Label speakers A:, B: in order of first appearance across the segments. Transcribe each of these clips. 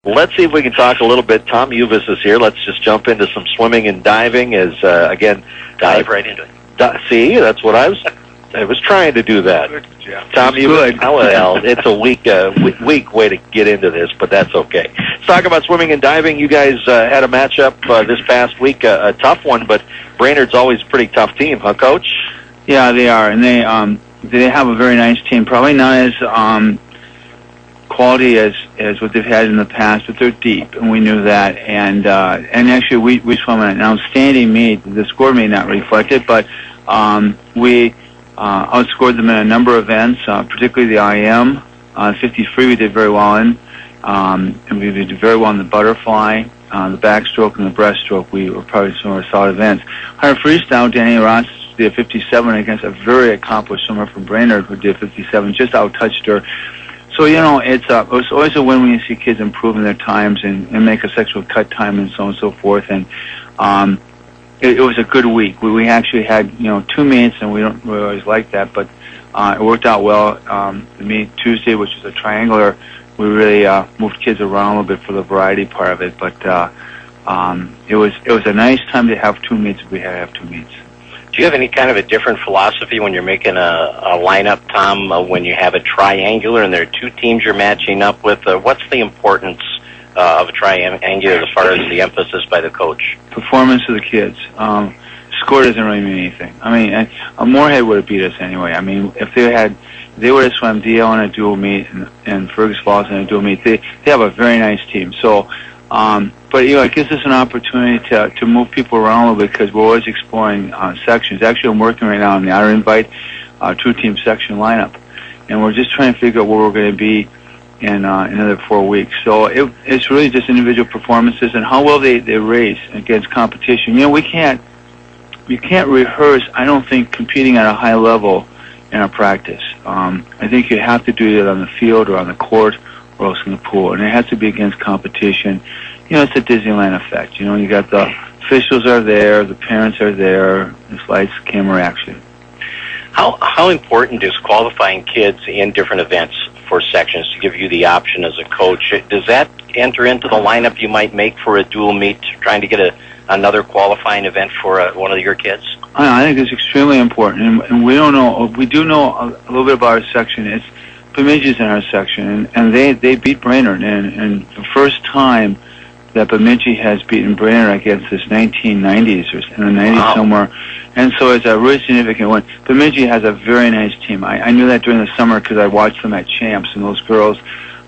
A: Let's see if we can talk a little bit. Tom Uvaas is here. Let's just jump into some swimming and diving. Again,
B: dive right into it.
A: See, that's what I was trying to do that.
B: Good job.
A: Tom Uvaas. Well, it's a weak way to get into this, but that's okay. Let's talk about swimming and diving. You guys had a matchup this past week, a tough one, but Brainerd's always a pretty tough team, huh, Coach?
C: Yeah, they are, and they have a very nice team. Probably not as quality as what they've had in the past, but they're deep, and we knew that. And actually, we swam an outstanding meet. The score may not reflect it, but we outscored them in a number of events, particularly the IM. 53 we did very well in, and we did very well in the butterfly, the backstroke, and the breaststroke. We were probably some of our solid events. 100 freestyle, Danny Ross did 57 against a very accomplished swimmer from Brainerd who did 57, just out-touched her. So, it's always a win when you see kids improving their times and make a sexual cut time and so on and so forth. And it was a good week. We actually had, 2 meets, and we always like that, but it worked out well. The meet Tuesday, which was a triangular, we really moved kids around a little bit for the variety part of it. But it was a nice time to have 2 meets if we had to have 2 meets.
B: Do you have any kind of a different philosophy when you're making a lineup, Tom, when you have a triangular and there are 2 teams you're matching up with? What's the importance of a triangular as far as the emphasis by the coach?
C: Performance of the kids. Score doesn't really mean anything. I mean, Moorhead would have beat us anyway. I mean, if they would have swum DL in a dual meet and Fergus Falls in a dual meet. They have a very nice team. So, but it gives us an opportunity to move people around a little bit because we're always exploring sections. Actually, I'm working right now on the Otter Invite 2-team section lineup, and we're just trying to figure out where we're going to be in another 4 weeks. So it's really just individual performances and how well they race against competition. You can't rehearse, I don't think, competing at a high level in a practice. I think you have to do it on the field or on the court or else in the pool, and it has to be against competition. It's a Disneyland effect. You got the officials are there, the parents are there, there's lights, camera, action.
B: How important is qualifying kids in different events for sections to give you the option as a coach? Does that enter into the lineup you might make for a dual meet, trying to get another qualifying event for one of your kids?
C: I think it's extremely important, and we don't know. We do know a little bit about our section. It's Bemidji's in our section, and they beat Brainerd, and the first time that Bemidji has beaten Brainerd, I guess, this 1990s or in the 90s
B: wow.
C: somewhere, and so it's a really significant one. Bemidji has a very nice team. I knew that during the summer because I watched them at Champs, and those girls.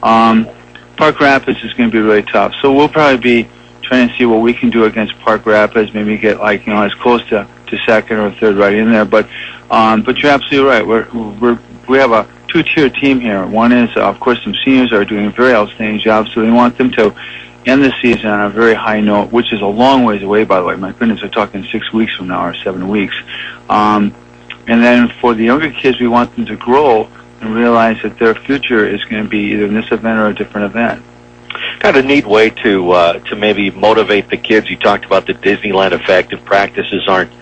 C: Park Rapids is going to be really tough, so we'll probably be trying to see what we can do against Park Rapids, maybe get as close to second or third right in there. But you're absolutely right. We have a 2-tier team here. One is, of course, some seniors are doing a very outstanding job, so we want them to end the season on a very high note, which is a long ways away, by the way. My goodness, we're talking 6 weeks from now or 7 weeks. And then for the younger kids, we want them to grow and realize that their future is going to be either in this event or a different event.
A: Kind of a neat way to maybe motivate the kids. You talked about the Disneyland effect, and practices aren't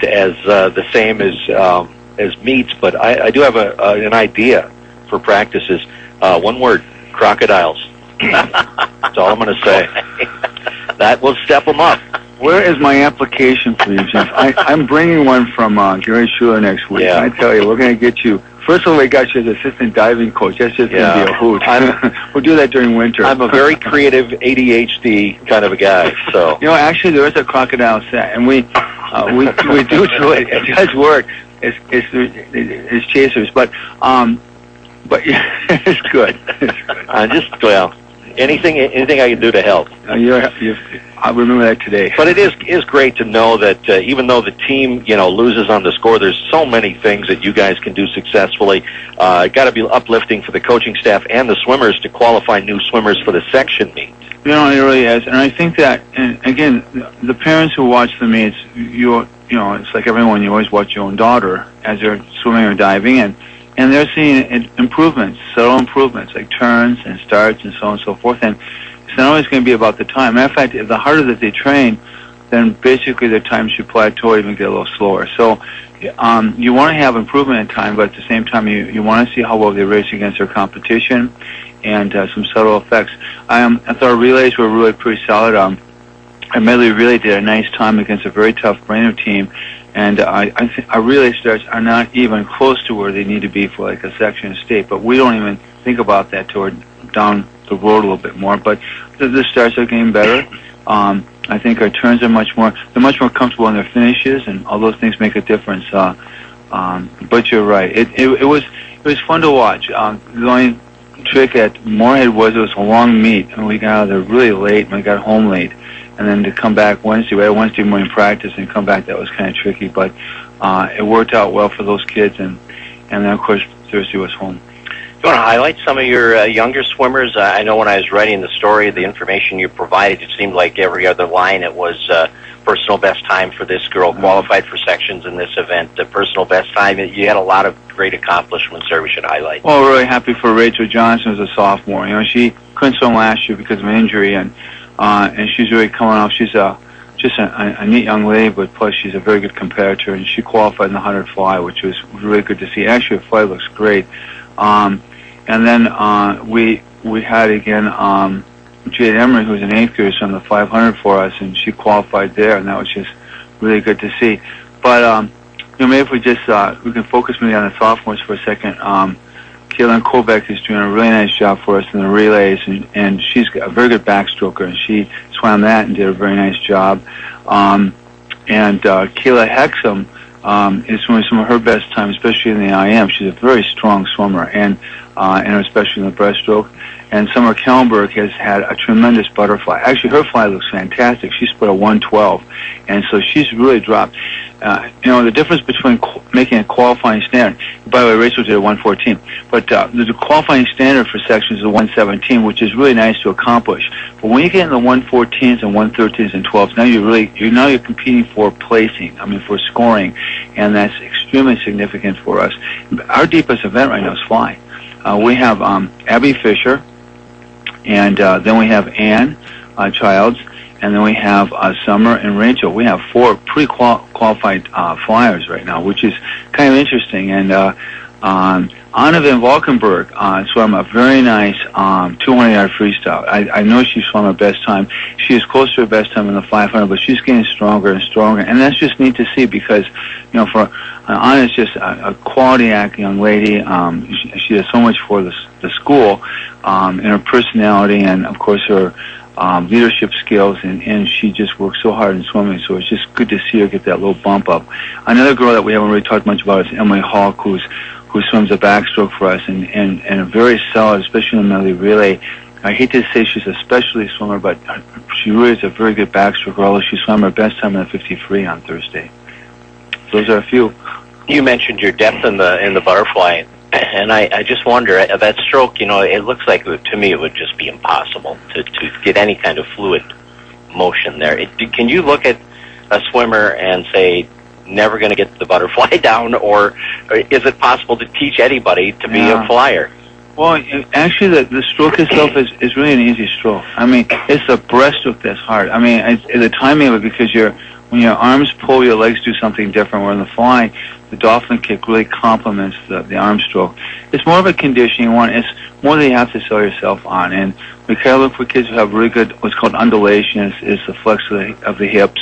A: as the same as meets, but I do have an idea for practices. One word: crocodiles. That's all I'm going to say. That will step them up.
C: Where is my application for you, Jeff? I'm bringing one from Gary Schuler next week.
A: Yeah.
C: I tell you, we're going to get you. First of all, we got you as assistant diving coach. That's just going to be a hoot. We'll do that during winter.
A: I'm a very creative ADHD kind of a guy. So
C: actually, there is a crocodile set, and we do it. It does work. It's chasers, but it's good.
A: Anything I can do to help.
C: I'll remember that today.
A: But it is great to know that even though the team loses on the score, there's so many things that you guys can do successfully. It got to be uplifting for the coaching staff and the swimmers to qualify new swimmers for the section meet.
C: It really is, and I think that, and again, the parents who watch the meets, it's like everyone. You always watch your own daughter as they're swimming or diving, and they're seeing improvements, subtle improvements, like turns and starts and so on and so forth. And it's not always going to be about the time. Matter of fact, the harder that they train, then basically their time should plateau, even get a little slower. So you want to have improvement in time, but at the same time, you want to see how well they race against their competition. and some subtle effects. I thought our relays were really pretty solid. Our medley relay did a nice time against a very tough Brainerd team, and our relay starts are not even close to where they need to be for like a section of state, but we don't even think about that till we're down the road a little bit more. But the starts are getting better. I think our turns are much more comfortable in their finishes, and all those things make a difference. But you're right. It was fun to watch. The only trick at Moorhead was it was a long meet, and we got out of there really late, and we got home late. And then to come back Wednesday, we had a Wednesday morning practice, and come back, that was kind of tricky. But it worked out well for those kids, and then, of course, Thursday was home.
B: Do you want to highlight some of your younger swimmers? I know when I was writing the story, the information you provided, it seemed like every other line it was personal best time for this girl, qualified for sections in this event, the personal best time. You had a lot of great accomplishments there we should highlight.
C: Well, we're really happy for Rachel Johnson as a sophomore. You know, she couldn't swim last year because of an injury, and she's really coming off. She's just a neat young lady, but plus she's a very good competitor, and she qualified in the 100 fly, which was really good to see. Actually, her fly looks great. And then we had again Jade Emery, who's an 8th grader, on the 500 for us, and she qualified there, and that was just really good to see. But you know, maybe if we just we can focus maybe on the sophomores for a second. Kaylin Kobeck is doing a really nice job for us in the relays, and she's a very good backstroker, and she swam that and did a very nice job. And Kayla Hexum is swimming some of her best time, especially in the IM. She's a very strong swimmer, and especially in the breaststroke. And Summer Kellenberg has had a tremendous butterfly. Actually, her fly looks fantastic. She's put a 112, and so she's really dropped. You know, the difference between making a qualifying standard. By the way, Rachel did a 114, but the qualifying standard for sections is a 117, which is really nice to accomplish. But when you get in the 114s and 113s and 12s, now you're competing for placing. I mean, for scoring, and that's extremely significant for us. Our deepest event right now is fly. We have Abby Fisher, and then we have Ann Childs, and then we have Summer and Rachel. We have 4 pre-qualified flyers right now, which is kind of interesting. And Anna Van Valkenburg swam a very nice 200-yard freestyle. I know she swam her best time. She is close to her best time in the 500, but she's getting stronger and stronger. And that's just neat to see because, you know, for Anna's just a quality acting young lady. She does so much for the school, and her personality, and of course her leadership skills, and she just works so hard in swimming. So it's just good to see her get that little bump up. Another girl that we haven't really talked much about is Emily Hawk, who swims a backstroke for us, and a very solid, especially in the medley relay. I hate to say she's a specialty swimmer, but she really is a very good backstroker, although she swam her best time in the 53 on Thursday. Those are a few.
B: You mentioned your depth in the butterfly, and I just wonder, that stroke, you know, it looks like, to me, it would just be impossible to get any kind of fluid motion there. Can you look at a swimmer and say, never going to get the butterfly down, or is it possible to teach anybody to be a flyer?
C: Well, actually, the stroke itself is really an easy stroke. I mean, it's the breaststroke that's hard. I mean, it's the timing of it, because when your arms pull, your legs do something different. Where in the fly, the dolphin kick really complements the arm stroke. It's more of a conditioning one. It's more that you have to sell yourself on. And we kind of look for kids who have really good, what's called undulation, is the flex of the hips.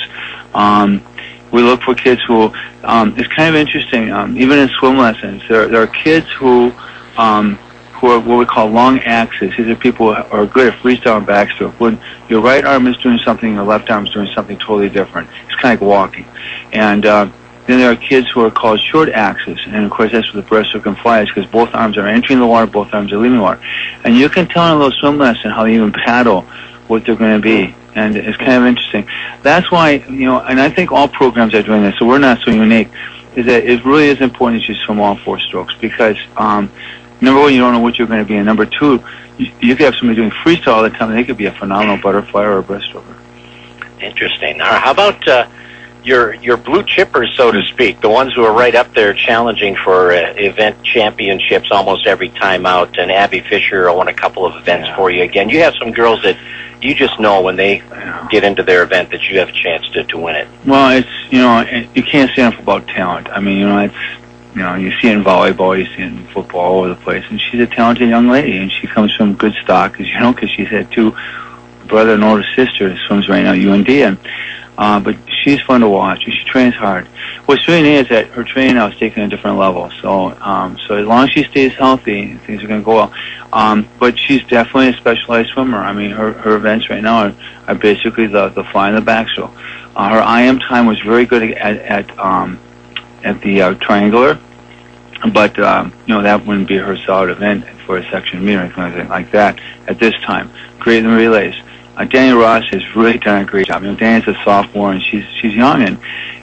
C: We look for kids who, it's kind of interesting, even in swim lessons, there are kids who are what we call long axes. These are people who are good at freestyle and backstroke. When your right arm is doing something, your left arm is doing something totally different. It's kind of like walking. And then there are kids who are called short axes, and of course that's what the breaststroke and fly is, because both arms are entering the water, both arms are leaving the water. And you can tell in a little swim lesson how they even paddle what they're going to be. And it's kind of interesting. That's why, you know, and I think all programs are doing this, so we're not so unique, is that it really is important that you swim all 4 strokes, because number one, you don't know what you're going to be, and number 2, you could have somebody doing freestyle all the time, and they could be a phenomenal butterfly or a breaststroker.
B: Interesting. Now, how about your blue chippers, so to speak, the ones who are right up there challenging for event championships almost every time out, and Abby Fisher won a couple of events for you again. You have some girls that you just know when they get into their event that you have a chance to win it.
C: Well, it's, you know, you can't say enough about talent. I mean, you know, you see it in volleyball, you see it in football, all over the place. And she's a talented young lady, and she comes from good stock, as you know, because she's had two brother and older sister that swims right now at UND, and but she's fun to watch. She trains hard. What's really neat is that her training now is taking a different level. So so as long as she stays healthy, things are going to go well. But she's definitely a specialized swimmer. I mean, her events right now are basically the fly and the backstroke. Her IM time was very good at the triangular, but that wouldn't be her solid event for a section meet or anything like that at this time. Great in the relays. Danny Ross has really done a great job. Danny's a sophomore, and she's young, and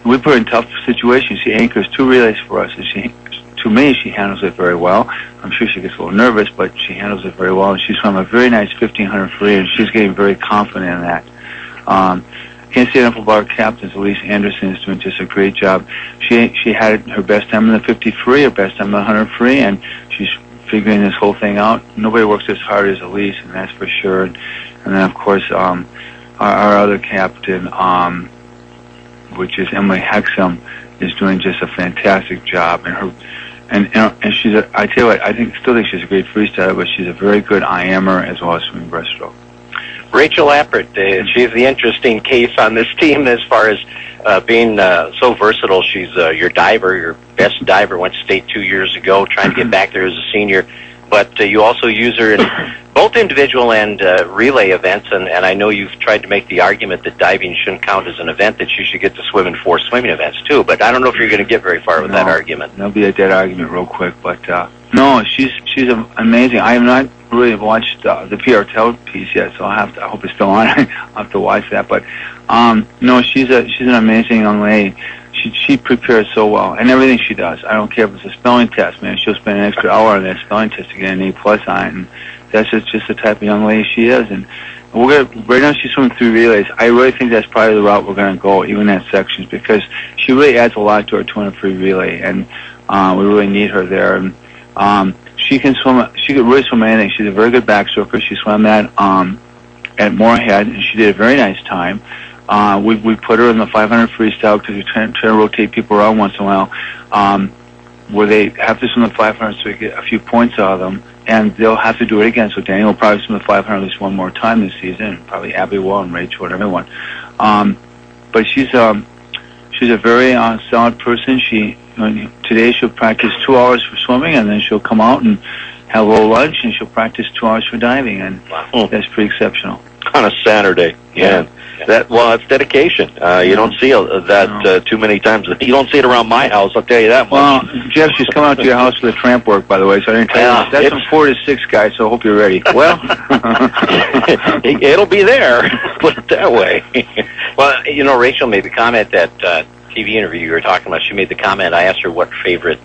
C: we put her in tough situations. She anchors 2 relays for us, and to me, she handles it very well. I'm sure she gets a little nervous, but she handles it very well, and she's swum a very nice 1500 free, and she's getting very confident in that. Can't say enough about our captains. Elise Anderson is doing just a great job. She had her best time in the 50 free, her best time in the 100 free, and she's figuring this whole thing out. Nobody works as hard as Elise, and that's for sure. And then, of course, our other captain, which is Emily Hexham, is doing just a fantastic job. And she's I tell you what, I still think she's a great freestyler, but she's a very good IMer as well as swimming breaststroke.
B: Rachel Appert, she's the interesting case on this team as far as being so versatile. She's your diver, your best diver, went state 2 years ago, trying to get back there as a senior. But you also use her in both individual and relay events, and I know you've tried to make the argument that diving shouldn't count as an event, that you should get to swim in 4 swimming events too, but I don't know if you're going to get very far with that argument.
C: There'll be a dead argument real quick, but no, she's amazing. I have not really watched the PRTL piece yet, so I hope it's still on. I'll have to watch that, but no, she's an amazing young lady. She prepares so well, and everything she does. I don't care if it's a spelling test, man. She'll spend an extra hour on that spelling test to get an A+ on it, and that's just the type of young lady she is. And right now she's swimming 3 relays. I really think that's probably the route we're going to go, even at sections, because she really adds a lot to our 200 free relay, and we really need her there. And she can swim. She could really swim anything. She's a very good backstroker. She swam that at Moorhead, and she did a very nice time. We put her in the 500 freestyle because we try to rotate people around once in a while, where they have to swim the 500 so we get a few points out of them, and they'll have to do it again. So Danny will probably swim the 500 at least one more time this season, and probably Abby will and Rachel and everyone. But she's a very solid person. Today she'll practice 2 hours for swimming, and then she'll come out and have a little lunch, and she'll practice 2 hours for diving, and that's pretty exceptional.
A: On a Saturday, yeah. It's dedication. You don't see that too many times. You don't see it around my house, I'll tell you that much.
C: Well, Jeff, she's coming out to your house for the tramp work, by the way, so I didn't tell you. That's from 4 to 6, guys, so I hope you're ready.
A: Well, it'll be there, put it that way.
B: Well, Rachel made the comment, that TV interview you were talking about, she made the comment, I asked her what favorite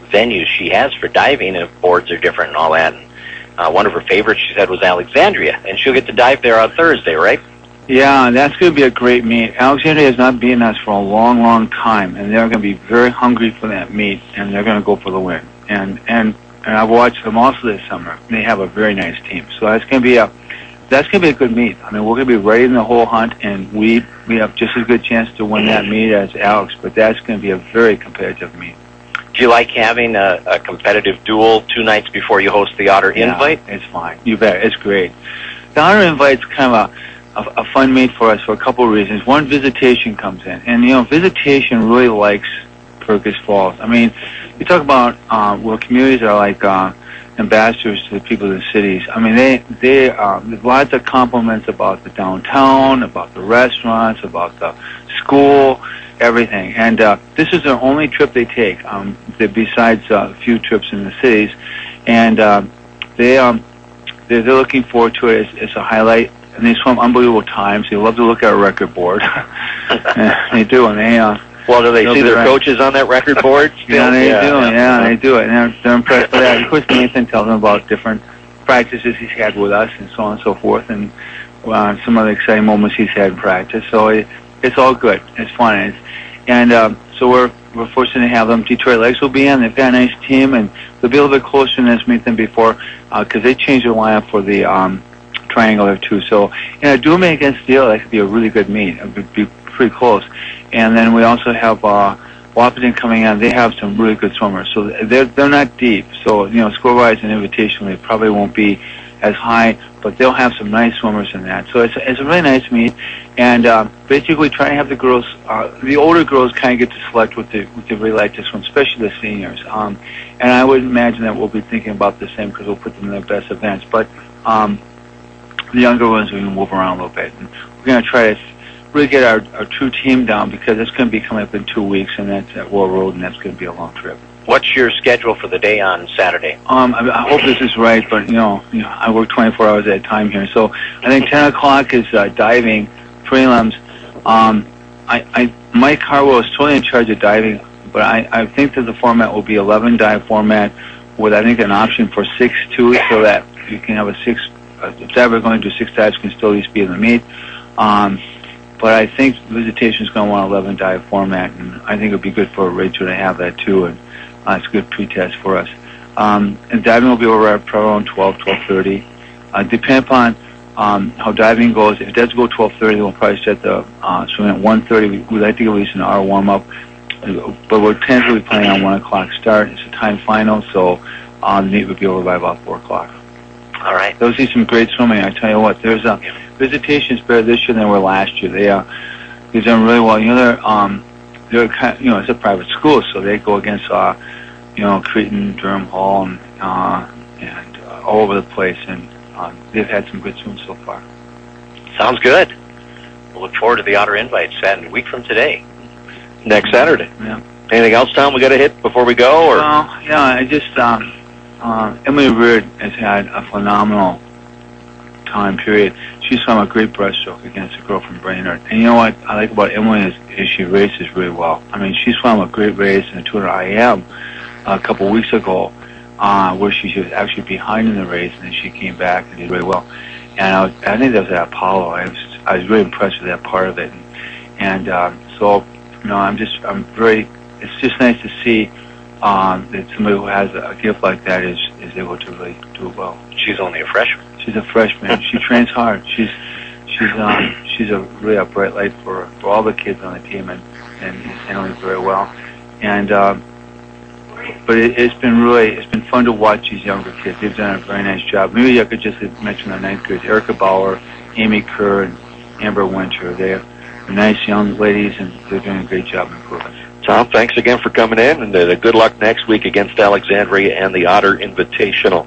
B: venues she has for diving, and if boards are different and all that. And one of her favorites, she said, was Alexandria, and she'll get to dive there on Thursday, right?
C: Yeah, that's going to be a great meet. Alexandria has not beaten us for a long, long time, and they're going to be very hungry for that meet, and they're going to go for the win. And I've watched them also this summer. They have a very nice team, so that's going to be a good meet. I mean, we're going to be right in the whole hunt, and we have just as good chance to win that meet as Alex, but that's going to be a very competitive meet.
B: Do you like having a competitive duel 2 nights before you host the Otter Invite?
C: It's fine. You bet. It's great. The Otter Invite's kind of a fun meet for us for a couple of reasons. One, visitation comes in, and visitation really likes Fergus Falls. I mean, you talk about where communities are like ambassadors to the people of the cities. I mean, there's lots of compliments about the downtown, about the restaurants, about the school, everything. And this is their only trip they take, besides a few trips in the cities, and they're looking forward to it as a highlight. And they swim unbelievable times. They love to look at a record board. They do, and they.
A: Well, do they see their coaches on that record board?
C: Yeah, they do. Yeah, they do it, and they're impressed with that. Of course, Nathan tells them about different practices he's had with us, and so on and so forth, and some other exciting moments he's had in practice. So it's all good. It's fun, so we're fortunate to have them. Detroit Lakes will be in. They've got a nice team, and they'll be a little bit closer in this meet than before because they changed their lineup for the triangular too. So in a dual meet against Deal, that could be a really good meet. It would be pretty close. And then we also have Wahpeton coming on, they have some really good swimmers. So they're not deep. So, score-wise and invitationally, it probably won't be as high, but they'll have some nice swimmers in that. So it's a really nice meet. And basically try to have the girls, the older girls kind of get to select what they really like to swim, especially the seniors. And I would imagine that we'll be thinking about the same because we'll put them in their best events. But the younger ones, we can move around a little bit. And we're going to try to really get our true team down because it's going to be coming up in 2 weeks, and that's at World Road, and that's going to be a long trip.
B: What's your schedule for the day on Saturday?
C: I hope this is right, but I work 24 hours at a time here, so I think 10 o'clock is diving prelims. Mike Harwell is totally in charge of diving, but I think that the format will be 11 dive format with I think an option for 6 too, so that you can have a 6. If we're going to do 6 dives, can still at least be in the meet. But I think visitation is going to want 11 dive format, and I think it would be good for a Rachel to have that too, and it's a good pre-test for us. And diving will be over at probably around 12:30. Depending upon how diving goes, if it does go 12:30, we'll probably set the swim at 1:30. We'd like to give at least an hour warm-up, but we're tentatively planning on 1 o'clock start. It's a time final, so the meet would be over by about 4 o'clock.
B: All right.
C: They'll see some great swimming. I tell you what, there's visitation is better this year than they were last year. They've done really well. They're kind of, it's a private school, so they go against Cretan, Durham Hall, and all over the place, and they've had some good swims so far.
B: Sounds good. We'll look forward to the Otter invite a week from today.
A: Next Saturday.
C: Yeah.
A: Anything else, Tom, we got to hit before we go? Or?
C: I just Emily Reard has had a phenomenal time period. She swam a great breaststroke against a girl from Brainerd. And you know what I like about Emily is she races really well. I mean, she swam a great race in the 200 IM a couple weeks ago, where she was actually behind in the race, and then she came back and did really well. And I think that was at Apollo. I was really impressed with that part of it. So it's just nice to see that somebody who has a gift like that is able to really do it well.
B: She's only a freshman.
C: She's a freshman. She trains hard. She's really a bright light for all the kids on the team, and is handling very well. And but it's been fun to watch these younger kids. They've done a very nice job. Maybe I could just mention the 9th graders: Erica Bauer, Amy Kerr, and Amber Winter. They're nice young ladies, and they're doing a great job improving.
A: Tom, thanks again for coming in, and good luck next week against Alexandria and the Otter Invitational.